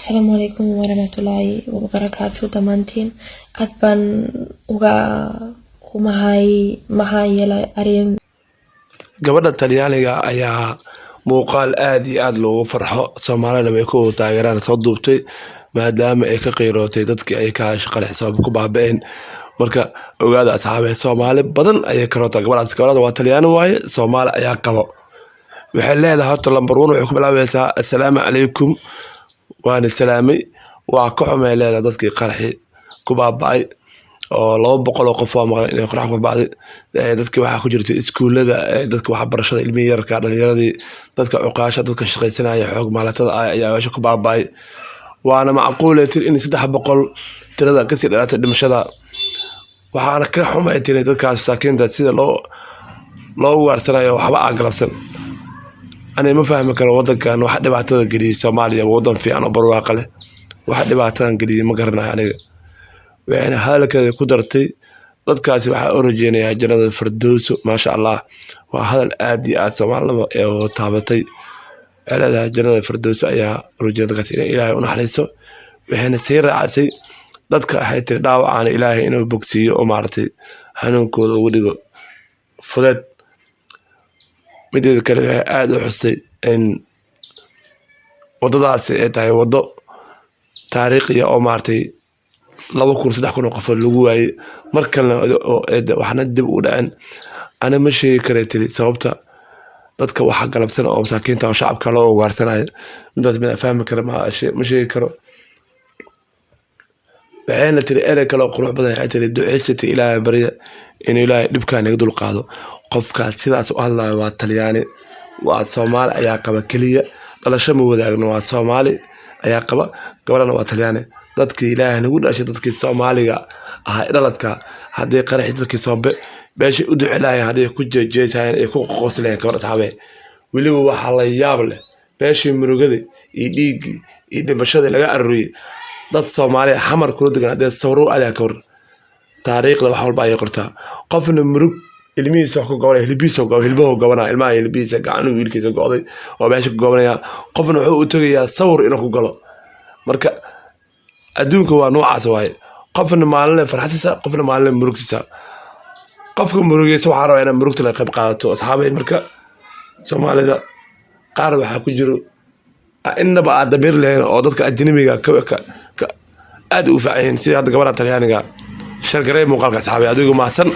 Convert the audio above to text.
السلام عليكم ورحمة الله وبركاته دمانتين أدبان ومهاي يلا أرين gabadha Talyaaniga ayaa muuqaal aad iyo aad loogu farxo Soomaalida way ku taageeraan soo duubtay maadaama ay ka qeyrootay dadkii ay ka shaqal xisaab ku baabeen marka ogaada asxaabe Soomaali badan ay ka roota gabadha waa Talyaani waaye Soomaali ayaa qabo waxay leedahay horta lambar 1 waxay ku bilaabaysaa assalaamu calaykum waan salaamay waa ka xumay leedahay dadkii qarxi ku baabay oo 200 qof oo maqan inay qarax ku baabay dadkii waxa ku jirtay iskuulada dadka wax barashada ilmiga yarka dhalinyaradii dadka cuqaasha dadka shaqaysanaya xoog maalatada ayaa wax ku baabay waana macquul in 300 tirada ka sii dheeraatay dhimashada waxaana ka xumay dadkaas saakiinta sida loo waarsanayo waxba aan galabsan أنا ما فاهم كلا وضع كان واحد بعتذر قليل سوماليا وضع في أنا برواقة له واحد بعتذر قليل ما قرنا عليه ويعني هالك قدرتي ضد كاسي واحد أورجيني يا جنة الفردوس ما شاء الله وهذا الآدي سوماليا وطابتي على هذا جنة الفردوس يا أورجيني كاسي إلهي ونحرسه وحين سير عسي ضد كحيت دعوة عن إلهي إنه بوكسي ومارتي هنقول وديو فلت مدير كله عاد وحسي إن وضع سيئتها وضع تاريخي أو مارتي لو كنت تحكون قفل اللجوء مركلنا وحنا ندب ولأن أنا مشي كريتلي صوبته ضدك وحق لبسنا أو مساكين تاع شعب كله وارسنا بدأت من أفهم كلام هالشيء مشي كرو بعين تري أنا كلو قروح بدنا يعتري دعيستي إلى بريء إن إلى نبكان يقدر القاضي قف كاسيدا سؤال الله والتلياني والصومال أياقبة كلية على شمو وداعنا والصومالي أياقبة قبلنا والتلياني ضدك إله نقول أشياء ضدك الصومالي هاي دلتك هذه قريح ضدك صوب باش أدعي لها هذه كوجة جيسان يكون قوس لين كبر أصحابه ولي هو حلا يابله باش يمرقدي يدي بشدة لقى الرؤي ضد الصومالي حمر كردنا هذا الصورو على كور تاريخ لو حول باي قرتها قفن مرق ilmihiisa wax ku go'ay hilbiisa oo hilbaha go'ana ilmaha hilbiisa gacan wiilkiisa go'day oo meesha ku go'anaya qofna wuxuu u tagayaa sawir inuu ku galo marka adduunka waa noocaas waay qofna maalin farxadiisa qofna maalin murugtiisa qofka murugaysa waxa rabaa inuu murugta la qayb qaadato asxaabay marka Soomaalida qaar waxa ku jiro inaba adamir leen oo dadka ajnabiga ka aad u faaceen sida gabadha Talyaaniga shargaray muuqaalka asxaabay adigu ma san